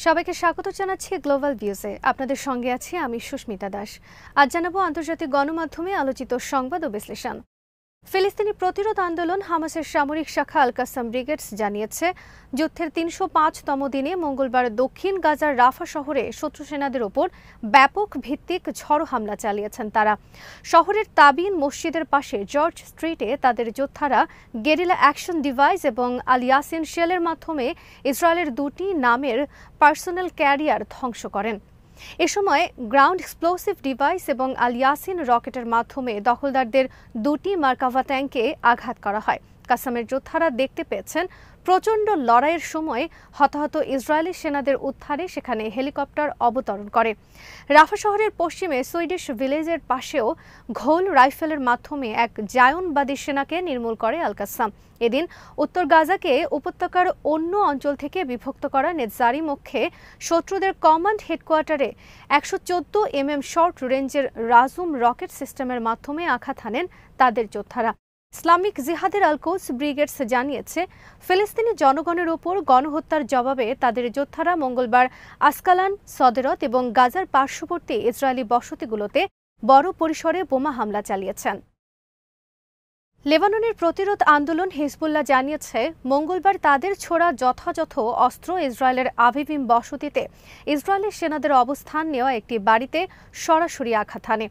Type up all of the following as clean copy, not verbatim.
সবাইকে স্বাগত জানাচ্ছি গ্লোবাল ভিউজে। আপনাদের সঙ্গে আছি আমি সুস্মিতা দাস। আজ জানাবো আন্তর্জাতিক গণমাধ্যমে আলোচিত সংবাদ ও বিশ্লেষণ। ফিলিস্তিনি প্রতিরোধ আন্দোলন হামাসের সামরিক শাখা আল কাসাম ব্রিগেডস জানিয়েছে, যুদ্ধের ৩০৫তম দিনে মঙ্গলবার দক্ষিণ গাজার রাফা শহরে শত্রু সেনাদের ওপর ব্যাপক ভিত্তিক ঝড়ো হামলা চালিয়েছেন তারা। শহরের তাবিন মসজিদের পাশে জর্জ স্ট্রিটে তাদের যোদ্ধারা গেরিলা অ্যাকশন ডিভাইস এবং আল ইয়াসিন শেলের মাধ্যমে ইসরায়েলের দুটি নামের পার্সোনাল ক্যারিয়ার ধ্বংস করেন। এ সময় গ্রাউন্ড এক্সপ্লোসিভ ডিভাইস এবং আল ইয়াসিন রকেটের মাধ্যমে দখলদারদের দুটি মার্কাভা ট্যাঙ্কে আঘাত করা হয়। কাসামের যোদ্ধারা দেখতে পেয়েছেন প্রচণ্ড লড়াইয়ের সময় হতাহত ইসরায়েলি সেনাদের উদ্ধারে সেখানে হেলিকপ্টার অবতরণ করে। রাফা শহরের পশ্চিমে সুইডিশ ভিলেজের পাশেও ঘোল রাইফেলের মাধ্যমে এক জায়নবাদী সেনাকে নির্মূল করে আল কাসাম। এদিন উত্তর গাজাকে উপত্যকার অন্য অঞ্চল থেকে বিভক্ত করা নেতজারি মুখে শত্রুদের কমান্ড হেডকোয়ার্টারে ১১৪mm শর্ট রেঞ্জের রাজুম রকেট সিস্টেমের মাধ্যমে আঘাত হানেন তাদের যোদ্ধারা। ইসলামিক জিহাদের আল কোদস ব্রিগেডস জানিয়েছে, ফিলিস্তিনি জনগণের ওপর গণহত্যার জবাবে তাদের যোদ্ধারা মঙ্গলবার আসকালান, সদেরত এবং গাজার পার্শ্ববর্তী ইসরায়েলি বসতিগুলোতে বড় পরিসরে বোমা হামলা চালিয়েছেন। লেবাননের প্রতিরোধ আন্দোলন হিজবুল্লাহ জানিয়েছে, মঙ্গলবার তাদের ছোড়া যথাযথ অস্ত্র ইসরায়েলের আভিভিম বসতিতে ইসরায়েলি সেনাদের অবস্থান নেওয়া একটি বাড়িতে সরাসরি আঘাত হানে।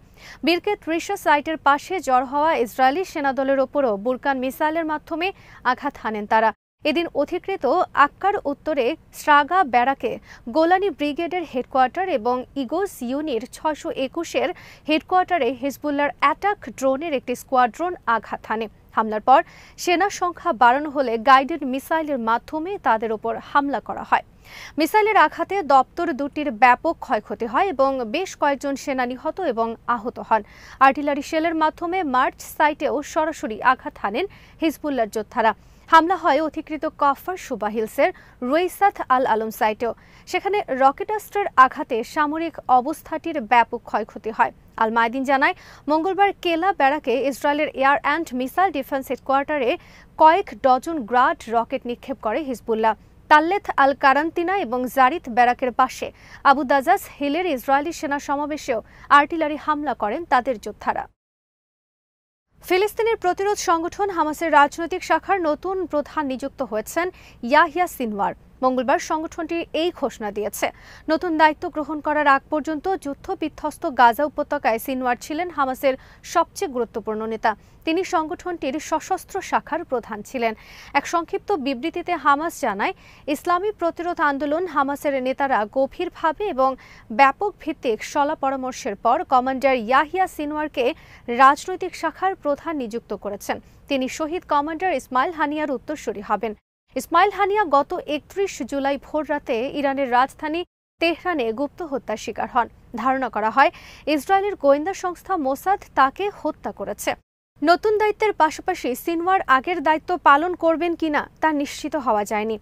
বিরকেট রিশা সাইটের পাশে জড় হওয়া ইসরায়েলি সেনাদলের ওপরও বুরকান মিসাইলের মাধ্যমে আঘাত হানেন তারা। এদিন অধিকৃত আক্কার উত্তরে স্রাগা ব্যারাকে গোলানি ব্রিগেডের হেডকোয়ার্টার এবং ইগোস ইউনির ৬২১-এর হেডকোয়ার্টারে হিজবুল্লাহর অ্যাটাক ড্রোনের একটি স্কোয়াড্রন আঘাত হানে। হামলার পর সেনা সংখ্যা বাড়ানো হলে গাইডেড মিসাইলের মাধ্যমে তাদের ওপর হামলা করা হয়। মিসাইলের আঘাতে দপ্তর দুটির ব্যাপক ক্ষয়ক্ষতি হয় এবং বেশ কয়েকজন সেনা নিহত এবং আহত হন। আর্টিলারি শেলের মাধ্যমে মার্চ সাইটেও সরাসরি আঘাত হানেন হিজবুল্লাহর যোদ্ধারা। হামলা হয় অধিকৃত কফর সুবা হিলসের রুইসাথ আল আলম সাইটেও। সেখানে রকেটাস্ত্রের আঘাতে সামরিক অবস্থাটির ব্যাপক ক্ষয়ক্ষতি হয়। আল মায়দিন জানায়, মঙ্গলবার কেলা ব্যারাকে ইসরায়েলের এয়ার অ্যান্ড মিসাইল ডিফেন্স হেডকোয়ার্টারে কয়েক ডজন গ্রাড রকেট নিক্ষেপ করে হিজবুল্লাহ। তাল্লেথ আল কারান্তিনা এবং জারিত ব্যারাকের পাশে আবু দাজাস হিলের ইসরায়েলি সেনা সমাবেশেও আর্টিলারি হামলা করেন তাদের যোদ্ধারা। ফিলিস্তিনের প্রতিরোধ সংগঠন হামাসের রাজনৈতিক শাখার নতুন প্রধান নিযুক্ত হয়েছেন ইয়াহিয়া সিনওয়ার। মঙ্গলবার সংগঠনটি এই ঘোষণা দিয়েছে। নতুন দায়িত্ব গ্রহণ করার আগ পর্যন্ত যুদ্ধ বিধ্বস্ত গাজা উপত্যকায় সিনওয়ার ছিলেন হামাসের সবচেয়ে গুরুত্বপূর্ণ নেতা। তিনি সংগঠনটির সশস্ত্র শাখার প্রধান ছিলেন। এক সংক্ষিপ্ত বিবৃতিতে হামাস জানায়, ইসলামী প্রতিরোধ আন্দোলন হামাসের নেতারা গভীরভাবে এবং ব্যাপক ভিত্তিক সলা পরামর্শের পর কমান্ডার ইয়াহিয়া সিনওয়ারকে রাজনৈতিক শাখার প্রধান নিযুক্ত করেছেন। তিনি শহীদ কমান্ডার ইসমাইল হানিয়ার উত্তরসূরি হবেন। ইসমাইল হানিয়া গত ৩১ জুলাই ভোররাতে ইরানের রাজধানী তেহরানে গুপ্ত হত্যার শিকার হন। ধারণা করা হয়, ইসরায়েলের গোয়েন্দা সংস্থা মোসাদ তাকে হত্যা করেছে। নতুন দায়িত্বের পাশাপাশি সিনওয়ার আগের দায়িত্ব পালন করবেন কিনা তা নিশ্চিত হওয়া যায়নি।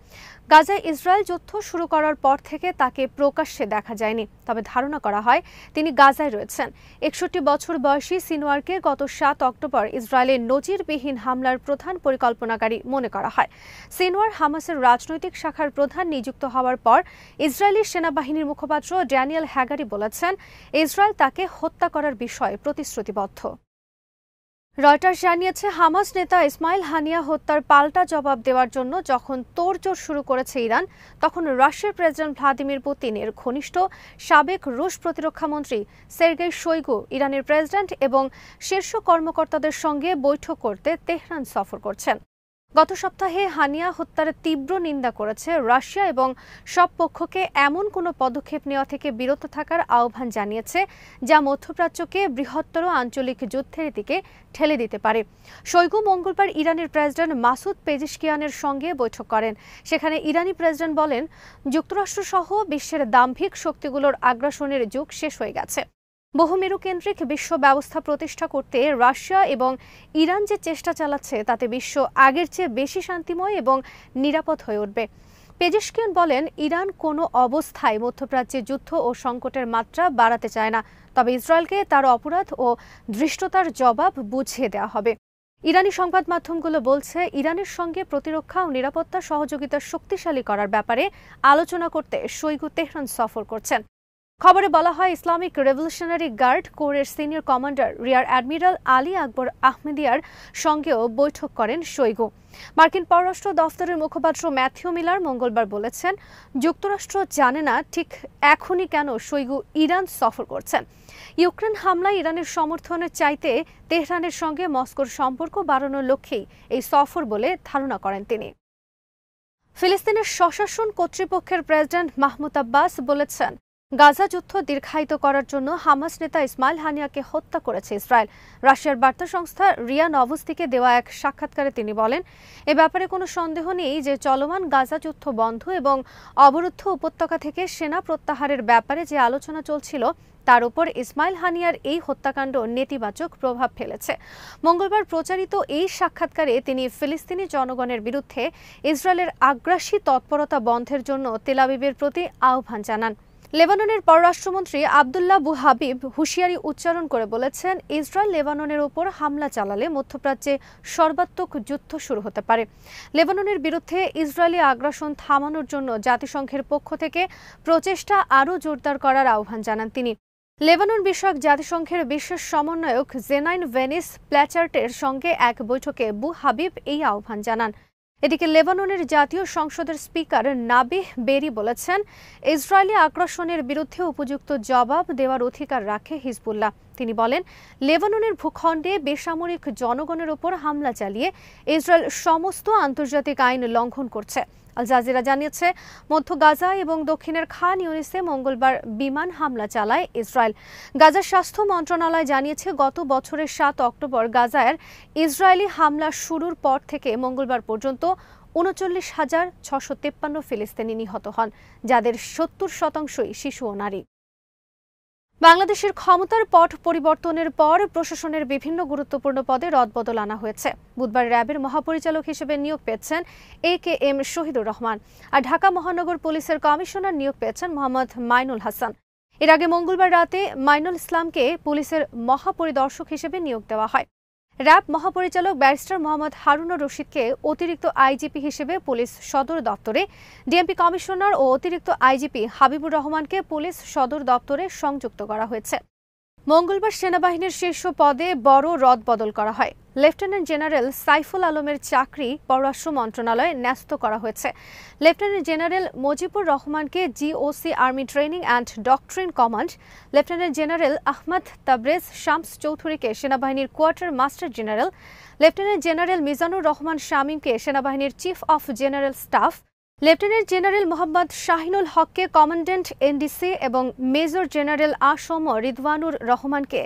গাজায় ইসরায়েল যুদ্ধ শুরু করার পর থেকে তাকে প্রকাশ্যে দেখা যায়নি, তবে ধারণা করা হয় তিনি গাজায় রয়েছেন। ৬১ বছর বয়সী সিনওয়ারকে গত ৭ অক্টোবর ইসরায়েলের নজিরবিহীন হামলার প্রধান পরিকল্পনাকারী মনে করা হয়। সিনওয়ার হামাসের রাজনৈতিক শাখার প্রধান নিযুক্ত হওয়ার পর ইসরায়েলি সেনাবাহিনীর মুখপাত্র ড্যানিয়েল হ্যাগারি বলেছেন, ইসরায়েল তাকে হত্যা করার বিষয়ে প্রতিশ্রুতিবদ্ধ। রয়টার্স জানিয়েছে, হামাস নেতা ইসমাইল হানিয়া হত্যার পাল্টা জবাব দেওয়ার জন্য যখন তোড়জোড় শুরু করেছে ইরান, তখন রাশিয়ার প্রেসিডেন্ট ভ্লাদিমির পুতিনের ঘনিষ্ঠ সাবেক রুশ প্রতিরক্ষামন্ত্রী সের্গেই শোইগু ইরানের প্রেসিডেন্ট এবং শীর্ষ কর্মকর্তাদের সঙ্গে বৈঠক করতে তেহরান সফর করছেন। গত সপ্তাহে হানিয়া হত্যার তীব্র নিন্দা করেছে রাশিয়া এবং সব পক্ষকে এমন কোনো পদক্ষেপ নেওয়া থেকে বিরত থাকার আহ্বান জানিয়েছে যা মধ্যপ্রাচ্যকে বৃহত্তর আঞ্চলিক যুদ্ধের দিকে ঠেলে দিতে পারে। শোইগু মঙ্গলবার ইরানের প্রেসিডেন্ট মাসুদ পেজিশকিয়ানের সঙ্গে বৈঠক করেন। সেখানে ইরানি প্রেসিডেন্ট বলেন, যুক্তরাষ্ট্রসহ বিশ্বের দাম্ভিক শক্তিগুলোর আগ্রাসনের যুগ শেষ হয়ে গেছে। বহুমেরুকেন্দ্রিক বিশ্ব ব্যবস্থা প্রতিষ্ঠা করতে রাশিয়া এবং ইরান যে চেষ্টা চালাচ্ছে তাতে বিশ্ব আগের চেয়ে বেশি শান্তিময় এবং নিরাপদ হয়ে উঠবে। পেজেশকিয়ান বলেন, ইরান কোনো অবস্থায় মধ্যপ্রাচ্যে যুদ্ধ ও সংকটের মাত্রা বাড়াতে চায় না, তবে ইসরায়েলকে তার অপরাধ ও ধৃষ্টতার জবাব বুঝিয়ে দেওয়া হবে। ইরানি সংবাদ মাধ্যমগুলো বলছে, ইরানের সঙ্গে প্রতিরক্ষা ও নিরাপত্তা সহযোগিতা শক্তিশালী করার ব্যাপারে আলোচনা করতে শৈগু তেহরান সফর করছেন। খবরে বলা হয়, ইসলামিক রেভলিউশনারি গার্ড কোরের senior commander rear admiral Ali Akbar আহমেদিয়ার সঙ্গেও বৈঠক করেন শৈগু। মার্কিন পররাষ্ট্র দফতরের মুখপাত্র ম্যাথিউ মিলার মঙ্গলবার বলেছেন, যুক্তরাষ্ট্র জানে না ঠিক এখনই কেন শৈগু ইরান সফর করছেন। ইউক্রেন হামলায় ইরানের সমর্থনের চাইতে তেহরানের সঙ্গে মস্কোর সম্পর্ক বাড়ানোর লক্ষ্যেই এই সফর বলে ধারণা করেন তিনি। ফিলিস্তিনের স্বশাসন কর্তৃপক্ষের প্রেসিডেন্ট মাহমুদ আব্বাস বলেছেন, গাজা যুদ্ধ দীর্ঘায়িত করার জন্য হামাস নেতা ইসমাইল হানিয়াকে হত্যা করেছে ইসরায়েল। রাশিয়ার বার্তা সংস্থা রিয়া নভস্তিকে দেওয়া এক সাক্ষাৎকারে তিনি বলেন, এ ব্যাপারে কোনো সন্দেহ নেই যে চলমান গাজা যুদ্ধ বন্ধ এবং অবরুদ্ধ উপত্যকা থেকে সেনা প্রত্যাহারের ব্যাপারে যে আলোচনা চলছিল তার উপর ইসমাইল হানিয়ার এই হত্যাকাণ্ড নেতিবাচক প্রভাব ফেলেছে। মঙ্গলবার প্রচারিত এই সাক্ষাৎকারে তিনি ফিলিস্তিনি জনগণের বিরুদ্ধে ইসরায়েলের আগ্রাসী তৎপরতা বন্ধের জন্য তেল আবিবের প্রতি আহ্বান জানান। লেবাননের পররাষ্ট্রমন্ত্রী আবদুল্লাহ আবু হাবিব হুঁশিয়ারি উচ্চারণ করে বলেছেন, ইসরায়েল লেবাননের ওপর হামলা চালালে মধ্যপ্রাচ্যে সর্বাত্মক যুদ্ধ শুরু হতে পারে। লেবাননের বিরুদ্ধে ইসরায়েলি আগ্রাসন থামানোর জন্য জাতিসংঘের পক্ষ থেকে প্রচেষ্টা আরও জোরদার করার আহ্বান জানান তিনি। লেবানন বিষয়ক জাতিসংঘের বিশেষ সমন্বয়ক জেনাইন ভেনিস প্ল্যাচার্টের সঙ্গে এক বৈঠকে বু হাবিব এই আহ্বান জানান। এদিকে লেবাননের জাতীয় সংসদের স্পিকার নাবিহ বেরি বলেছেন, ইসরায়েলি আগ্রাসনের বিরুদ্ধে উপযুক্ত জবাব দেওয়ার অধিকার রাখে হিজবুল্লাহ। তিনি বলেন, লেবাননের ভূখণ্ডে বেসামরিক জনগণের ওপর হামলা চালিয়ে ইসরায়েল সমস্ত আন্তর্জাতিক আইন লঙ্ঘন করছে। আল জাজিরা জানিয়েছে, মধ্য গাজা এবং দক্ষিণের খান ইউনিসে মঙ্গলবার বিমান হামলা চালায় ইসরায়েল। গাজার স্বাস্থ্য মন্ত্রণালয় জানিয়েছে, গত বছরের 7 অক্টোবর গাজায় ইসরায়েলি হামলা শুরুর পর থেকে মঙ্গলবার পর্যন্ত 39,653 ফিলিস্তিনি নিহত হন, যাদের 70% শিশু ও নারী। বাংলাদেশের ক্ষমতার পট পরিবর্তনের পর প্রশাসনের বিভিন্ন গুরুত্বপূর্ণ পদে রদবদল আনা হয়েছে। বুধবার র্যাবের মহাপরিচালক হিসেবে নিয়োগ পেয়েছেন AKM শহীদুর রহমান, আর ঢাকা মহানগর পুলিশের কমিশনার নিয়োগ পেয়েছেন মোহাম্মদ মাইনুল হাসান। এর আগে মঙ্গলবার রাতে মাইনুল ইসলামকে পুলিশের মহাপরিদর্শক হিসেবে নিয়োগ দেওয়া হয়। র্যাব মহাপরিচালক ব্যারিস্টার মোহাম্মদ হারুনুর রশিদকে অতিরিক্ত আইজিপি হিসেবে পুলিশ সদর দপ্তরে, ডিএমপি কমিশনার ও অতিরিক্ত আইজিপি হাবিবুর রহমানকে পুলিশ সদর দপ্তরে সংযুক্ত করা হয়েছে। মঙ্গলবার সেনাবাহিনীর শীর্ষ পদে বড় রদবদল করা হয়। লেফটেন্যান্ট জেনারেল সাইফুল আলমের চাকরি পররাষ্ট্র মন্ত্রণালয়ে ন্যস্ত করা হয়েছে। লেফটেন্যান্ট জেনারেল মুজিবুর রহমানকে GOC army training and doctrine command, lieutenant general Ahmed Tabrez Shams চৌধুরীকে সেনাবাহিনীর quarter master general, lieutenant general Mizanur Rahman শামীমকে সেনাবাহিনীর chief of general staff, lieutenant general Mohammad Shahinul হককে কমান্ড্যান্ট এনডিসি এবং মেজর জেনারেল আসম রিদওয়ানুর রহমানকে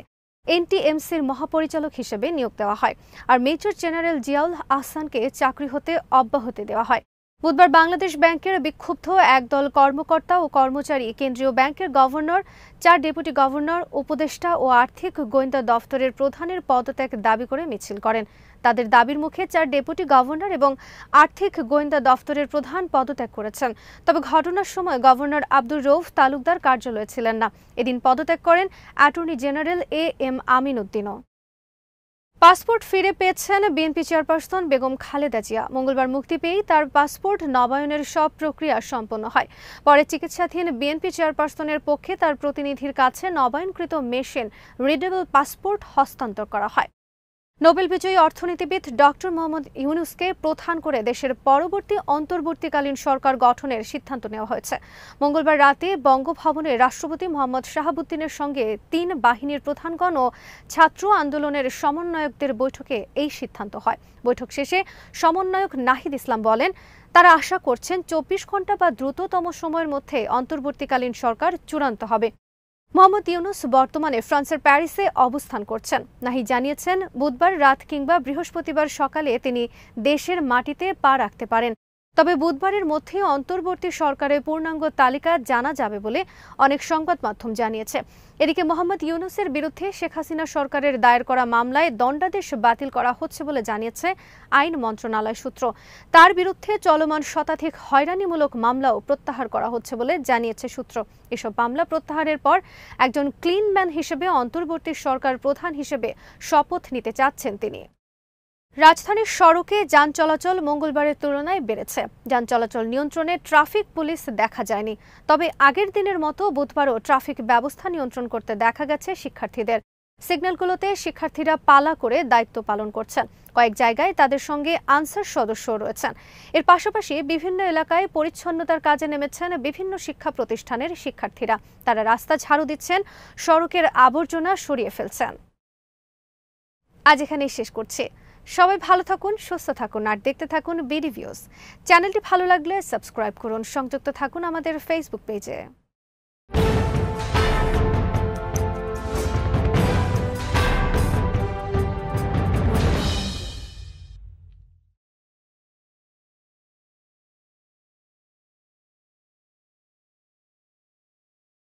এনটিএমসির মহাপরিচালক হিসেবে নিয়োগ দেওয়া হয়, আর মেজর জেনারেল জিয়াউল আহসানকে চাকরি হতে অব্যাহতি দেওয়া হয়। বুধবার বাংলাদেশ ব্যাংকের বিক্ষুব্ধ একদল কর্মকর্তা ও কর্মচারী কেন্দ্রীয় ব্যাংকের গভর্নর, 4 ডেপুটি গভর্নর, উপদেষ্টা ও আর্থিক গোয়েন্দা দফতরের প্রধানের পদত্যাগ দাবি করে মিছিল করেন। তাদের দাবির মুখে 4 ডেপুটি গভর্নর এবং আর্থিক গোয়েন্দা দফতরের প্রধান পদত্যাগ করেছেন। তবে ঘটনার সময় গভর্নর আব্দুর রউফ তালুকদার কার্যালয়ে ছিলেন না। এদিন পদত্যাগ করেন অ্যাটর্নি জেনারেল AM আমিন উদ্দিনও। পাসপোর্ট ফিরে পেয়েছেন বিএনপি চেয়ারপারসন বেগম খালেদা জিয়া। মঙ্গলবার মুক্তি পেয়েই তার পাসপোর্ট নবায়নের সব প্রক্রিয়া সম্পন্ন হয়। পরে চিকিৎসাধীন বিএনপি চেয়ারপারসনের পক্ষে তার প্রতিনিধির কাছে নবায়নকৃত মেশিন রিডেবল পাসপোর্ট হস্তান্তর করা হয়। নোবেল বিজয়ী অর্থনীতিবিদ ডক্টর মোহাম্মদ ইউনূসকে প্রধান করে দেশের পরবর্তী অন্তর্বর্তীকালীন সরকার গঠনের সিদ্ধান্ত নেওয়া হয়েছে। মঙ্গলবার রাতে বঙ্গভবনে রাষ্ট্রপতি মোহাম্মদ শাহাবুদ্দিনের সঙ্গে 3 বাহিনীর প্রধানগণ ও ছাত্র আন্দোলনের সমন্বয়কদের বৈঠকে এই সিদ্ধান্ত হয়। বৈঠক শেষে সমন্বয়ক নাহিদ ইসলাম বলেন, তারা আশা করছেন 24 ঘণ্টা বা দ্রুততম সময়ের মধ্যে অন্তর্বর্তীকালীন সরকার চূড়ান্ত হবে। মোহাম্মদ ইউনূস বর্তমানে ফ্রান্সের প্যারিসে অবস্থান করছেন। নাহিদ জানিয়েছেন, বুধবার রাত কিংবা বৃহস্পতিবার সকালে তিনি দেশের মাটিতে পা রাখতে পারেন। তবে বুধবারের মধ্যে অন্তর্বর্তী সরকারের পূর্ণাঙ্গ তালিকা জানা যাবে বলে অনেক সংবাদ মাধ্যম জানিয়েছে। এদিকে মোহাম্মদ ইউনূসের বিরুদ্ধে শেখ হাসিনা সরকারের দায়ের করা মামলায় দণ্ডাদেশ বাতিল করা হচ্ছে বলে জানিয়েছে আইন মন্ত্রণালয় সূত্র। তার বিরুদ্ধে চলমান শতাধিক হয়রানিমূলক মামলাও প্রত্যাহার করা হচ্ছে বলে জানিয়েছে সূত্র। এসব মামলা প্রত্যাহারের পর একজন ক্লিন ম্যান হিসেবে অন্তর্বর্তী সরকার প্রধান হিসেবে শপথ নিতে চাচ্ছেন তিনি। রাজধানীর সড়কে যান চলাচল মঙ্গলবারের তুলনায় বেড়েছে। যান চলাচল নিয়ন্ত্রণে ট্রাফিক পুলিশ দেখা যায়নি, তবে আগের দিনের মতো বুধবারও ট্রাফিক ব্যবস্থা নিয়ন্ত্রণ করতে দেখা গেছে শিক্ষার্থীদের। সিগন্যালগুলোতে শিক্ষার্থীরা পালা করে দায়িত্ব পালন করছেন। কয়েক জায়গায় তাদের সঙ্গে আনসার সদস্যও রয়েছেন। এর পাশাপাশি বিভিন্ন এলাকায় পরিচ্ছন্নতার কাজে নেমেছেন বিভিন্ন শিক্ষা প্রতিষ্ঠানের শিক্ষার্থীরা। তারা রাস্তা ঝাড়ু দিচ্ছেন, সড়কের আবর্জনা সরিয়ে ফেলছেন। আজ এখানেই শেষ করছি। সবাই ভালো থাকুন, সুস্থ থাকুন আর দেখতে থাকুন বিডি ভিউজ। চ্যানেলটি ভালো লাগলে সাবস্ক্রাইব করুন, সংযুক্ত থাকুন আমাদের ফেসবুক পেজে।